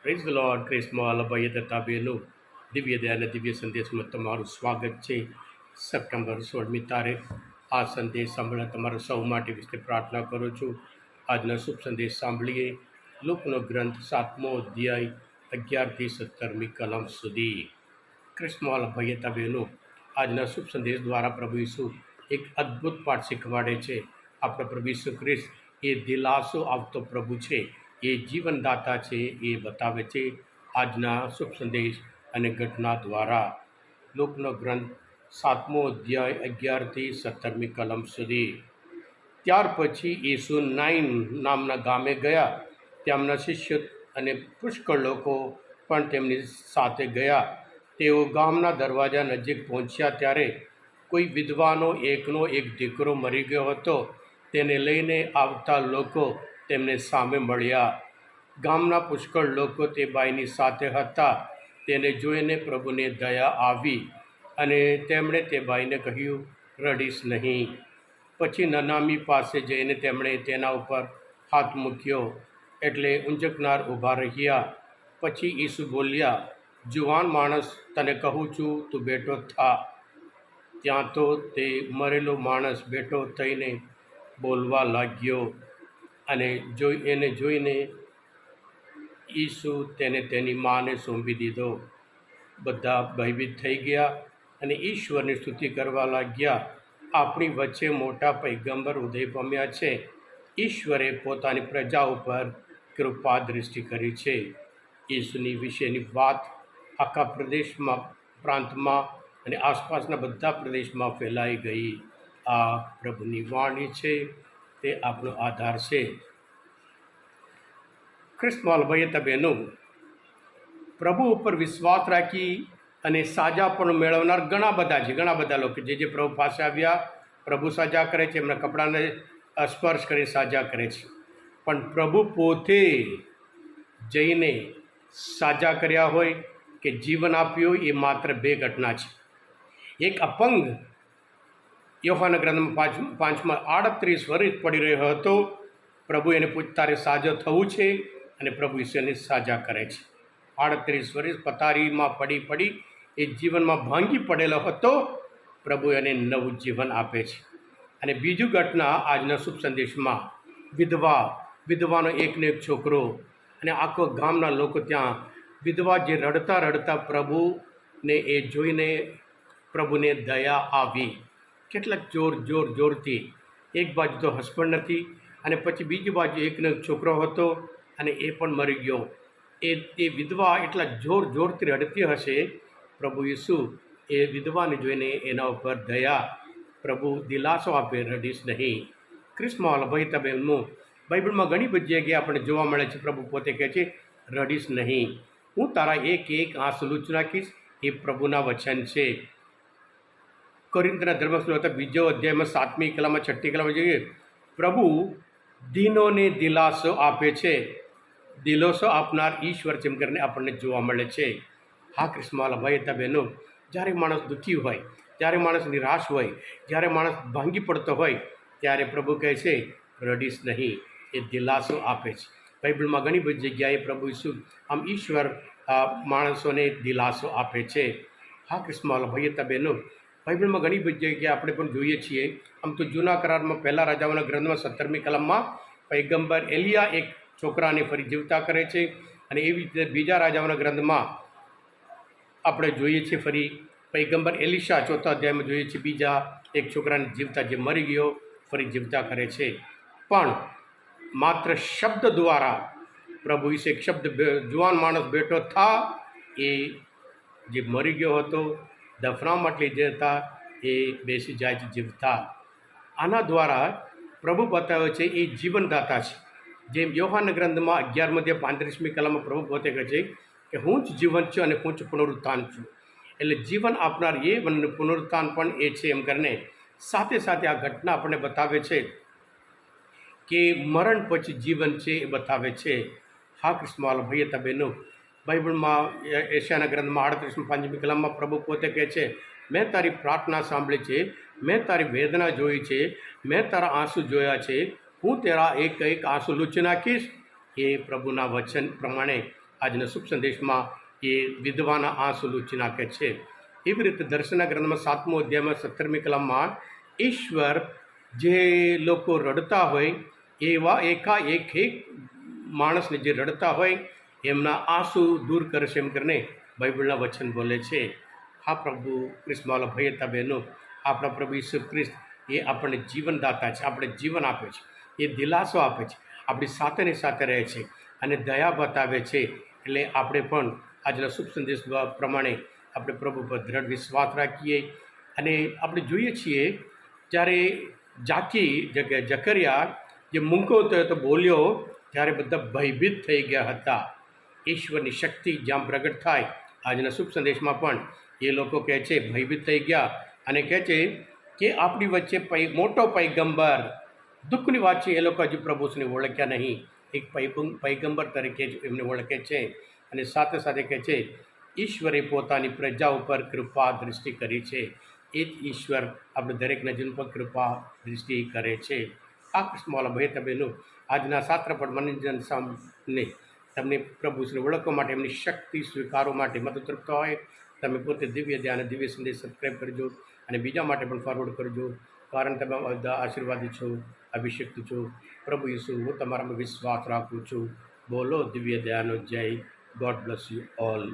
Praise the lord. ક્રિસ્મા અલભાઈ તથા બહેનો, દિવ્ય દયા અને દિવ્ય સંદેશમાં તમારું સ્વાગત છે. સપ્ટેમ્બર 16મી તારીખ. આ સંદેશ સાંભળવા તમારા સૌ માટે વિશે પ્રાર્થના કરું છું. આજનો શુભ સંદેશ સાંભળીએ. લૂકનો ગ્રંથ 7મો અધ્યાય 11થી 17મી કલમ સુધી. ક્રિસ્મા અલભાઈ તથા બહેનો, આજના શુભ સંદેશ દ્વારા પ્રભુ ઈસુ એક અદ્ભુત પાઠ શીખવાડે છે. આપણો પ્રભુ ઈસુ ખ્રિસ્ત એ દિલાસો આવતો પ્રભુ છે, એ જીવનદાતા છે, એ બતાવે છે આજના શુભ સંદેશ અને ઘટના દ્વારા. લોકનો ગ્રંથ 7મો અધ્યાય 11થી 17મી કલમ સુધી. ત્યાર પછી ઈસુ નાઈન નામના ગામે ગયા. તેમના શિષ્ય અને પુષ્કળ લોકો પણ તેમની સાથે ગયા. તેઓ ગામના દરવાજા નજીક પહોંચ્યા ત્યારે કોઈ વિધવાનો એકનો એક દીકરો મરી ગયો હતો. તેને લઈને આવતા લોકો તેમને સામે મળ્યા. ગામના પુષ્કળ લોકો તે બાઈની સાથે હતા. તેને જોઈને પ્રભુને દયા આવી અને તેમણે તે બાઈને કહ્યું, રડીશ નહીં. પછી નનામી પાસે જઈને તેમણે તેના ઉપર હાથ મૂક્યો એટલે ઊંઝકનાર ઊભા રહ્યા. પછી ઈસુ બોલ્યા, જુવાન માણસ, તને કહું છું, તું બેઠો થા. ત્યાં તો તે મરેલો માણસ બેઠો થઈને બોલવા લાગ્યો અને એને જોઈને ઈસુ તેને તેની માને સોંપી દીધો. બધા ભયભીત થઈ ગયા અને ઈશ્વરની સ્તુતિ કરવા લાગ્યા. આપણી વચ્ચે મોટા પૈગંબર ઉદય પામ્યા છે. ઈશ્વરે પોતાની પ્રજા ઉપર કૃપા દૃષ્ટિ કરી છે. ઈસુની વિશેની વાત આખા પ્રદેશમાં, પ્રાંતમાં અને આસપાસના બધા પ્રદેશમાં ફેલાઈ ગઈ. આ પ્રભુની વાણી છે, તે આપણો આધાર છે. ખ્રિસ્તમાં ભાઈ બહેનો, પ્રભુ ઉપર વિશ્વાસ રાખી અને સાજાપણું મેળવનાર ઘણા બધા લોકો જે પ્રભુ પાસે આવ્યા, પ્રભુ સાજા કરે છે, એમના કપડાને સ્પર્શ કરી સાજા કરે છે. પણ પ્રભુ પોતે જઈને સાજા કર્યા હોય કે જીવન આપ્યું હોય, એ માત્ર 2 ઘટના છે. એક અપંગ યોહાના ગ્રંથમાં 5માં 38 વર્ષ પડી રહ્યો હતો. પ્રભુ એને તારે સાજો થવું છે અને પ્રભુ ઈશ્વરને સાજા કરે છે. 38 વર્ષ પથારીમાં પડી એ જીવનમાં ભાંગી પડેલો હતો. પ્રભુ એને નવું જીવન આપે છે. અને બીજું ઘટના આજના શુભ સંદેશમાં, વિધવાનો એકને એક છોકરો અને આખો ગામના લોકો ત્યાં. વિધવા જે રડતા પ્રભુને એ જોઈને પ્રભુને દયા આવી. કેટલાક જોરથી. એક બાજુ તો હસબન્ડ નથી અને પછી બીજી બાજુ એકનો એક છોકરો હતો અને એ પણ મરી ગયો. એ વિધવા એટલા જોરથી રડતી હશે. પ્રભુ ઈસુ એ વિધવાને જોઈને એના ઉપર દયા, પ્રભુ દિલાસો આપે, રડીશ નહીં. ક્રિસ્મા ભાઈ તબેનું બાઇબલમાં ઘણી બધી જગ્યાએ આપણને જોવા મળે છે. પ્રભુ પોતે કહે છે, રડીશ નહીં, હું તારા એક આંસુ લૂછી નાખીશ. એ પ્રભુના વચન છે. કોરિન્થના ધર્મશ્લોક 2 અધ્યાયમાં 7મી કલામાં 6ઠ્ઠી કલામાં જોઈએ, પ્રભુ દીનોને દિલાસો આપે છે. દિલાસો આપનાર ઈશ્વર જેમ કરીને આપણને જોવા મળે છે. હા ક્રિસ્મા ભાઈ બહેનો, જ્યારે માણસ દુઃખી હોય, જ્યારે માણસ નિરાશ હોય, જ્યારે માણસ ભાંગી પડતો હોય, ત્યારે પ્રભુ કહે છે, રડીશ નહીં. એ દિલાસો આપે છે. બાઇબલમાં ઘણી બધી જગ્યાએ પ્રભુ ઈસુ આમ ઈશ્વર માણસોને દિલાસો આપે છે. હા ક્રિસ્મા ભાઈ બહેનો, બાઇબલમાં ઘણી બધી જગ્યાએ આપણે પણ જોઈએ છીએ. આમ તો જૂના કરારમાં પહેલા રાજાઓના ગ્રંથમાં 17મી કલમમાં પૈગંબર એલિયા એક છોકરાને ફરી જીવતા કરે છે. અને એવી રીતે બીજા રાજાઓના ગ્રંથમાં આપણે જોઈએ છીએ ફરી પૈગંબર એલિશા 4થા અધ્યાયમાં જોઈએ છીએ બીજા એક છોકરાને જીવતા, જે મરી ગયો, ફરી જીવતા કરે છે. પણ માત્ર શબ્દ દ્વારા પ્રભુ વિશે એક શબ્દ, જુવાન માણસ બેઠો થા, એ જે મરી ગયો હતો, દફનાવવા માટે જે હતા, એ બેસી જાય છે જીવતા. આના દ્વારા પ્રભુ બતાવે છે એ જીવનદાતા છે. જેમ યોહાના ગ્રંથમાં 11મા અધ્યાય 35મી કલમમાં પ્રભુ પોતે કહે છે કે હું જ જીવન છું અને હું જ પુનરુત્થાન છું. એટલે જીવન આપનાર એ અને પુનરુત્થાન પણ એ છે. એમ કરીને સાથે આ ઘટના આપણને બતાવે છે કે મરણ પછી જીવન છે, એ બતાવે છે. હા ક્રિસ્મા ભાઈ બહેનો, બાઇબલમાં એશિયાના ગ્રંથમાં 38મી કલમમાં પ્રભુ પોતે કહે છે, મેં તારી પ્રાર્થના સાંભળી છે, મેં તારી વેદના જોઈ છે, મેં તારા આંસુ જોયા છે, હું તેરા એક આંસુ લૂછી નાખીશ. એ પ્રભુના વચન પ્રમાણે આજના શુભ સંદેશમાં એ વિધવાના આંસુ લૂછી નાખે છે. એવી રીતે દર્શનના ગ્રંથમાં 7મો અધ્યાયમાં 17મી કલમમાં ઈશ્વર જે લોકો રડતા હોય એવા એક માણસને જે રડતા હોય એમના આંસુ દૂર કરશે એમ કરીને બાઇબલના વચન બોલે છે. હા પ્રભુ ક્રિસ્તવાલા ભાઈ હતા બહેનો, આપણા પ્રભુ ઈસુ ખ્રિસ્ત એ આપણને જીવનદાતા છે, આપણે જીવન આપે છે, એ દિલાસો આપે છે, આપણી સાથેની સાથે રહે છે અને દયા બતાવે છે. એટલે આપણે પણ આજના શુભ સંદેશ પ્રમાણે આપણે પ્રભુ પર દ્રઢ વિશ્વાસ રાખીએ. અને આપણે જોઈએ છીએ જ્યારે જકરિયા જે મૂંગો થયો તો બોલ્યો ત્યારે બધા ભયભીત થઈ ગયા હતા. ઈશ્વરની શક્તિ જ્યાં પ્રગટ થાય આજના શુભ સંદેશમાં પણ એ લોકો કહે છે ભયભીત થઈ ગયા અને કહે છે કે આપણી વચ્ચે મોટો પૈગંબર, દુઃખની વાત છે એ લોકો હજુ પ્રભુને ઓળખ્યા નહીં, એક પૈગંબર તરીકે જ એમને ઓળખે છે. અને સાથે સાથે કહે છે ઈશ્વરે પોતાની પ્રજા ઉપર કૃપા દૃષ્ટિ કરી છે. એ જ ઈશ્વર આપણે દરેકના જીવન પર કૃપા દૃષ્ટિ કરે છે. આ કૃષ્ણવાલા ભાઈ તબેનો આજના શાસ્ત્ર પર મનોરંજન સામને તમને પ્રભુને ઓળખવા માટે, એમની શક્તિ સ્વીકારવા માટે મદદરૂપ હોય. તમે પોતે દિવ્ય ધ્યાન દિવ્ય સંદેશ સબસ્ક્રાઈબ કરજો અને બીજા માટે પણ ફોરવર્ડ કરજો, કારણ તમે બધા આશીર્વાદી છો, અભિષેક્ત છો. પ્રભુ ઈસુ, હું તમારામાં વિશ્વાસ રાખું છું. બોલો દિવ્ય દયાનો જય. God bless you all.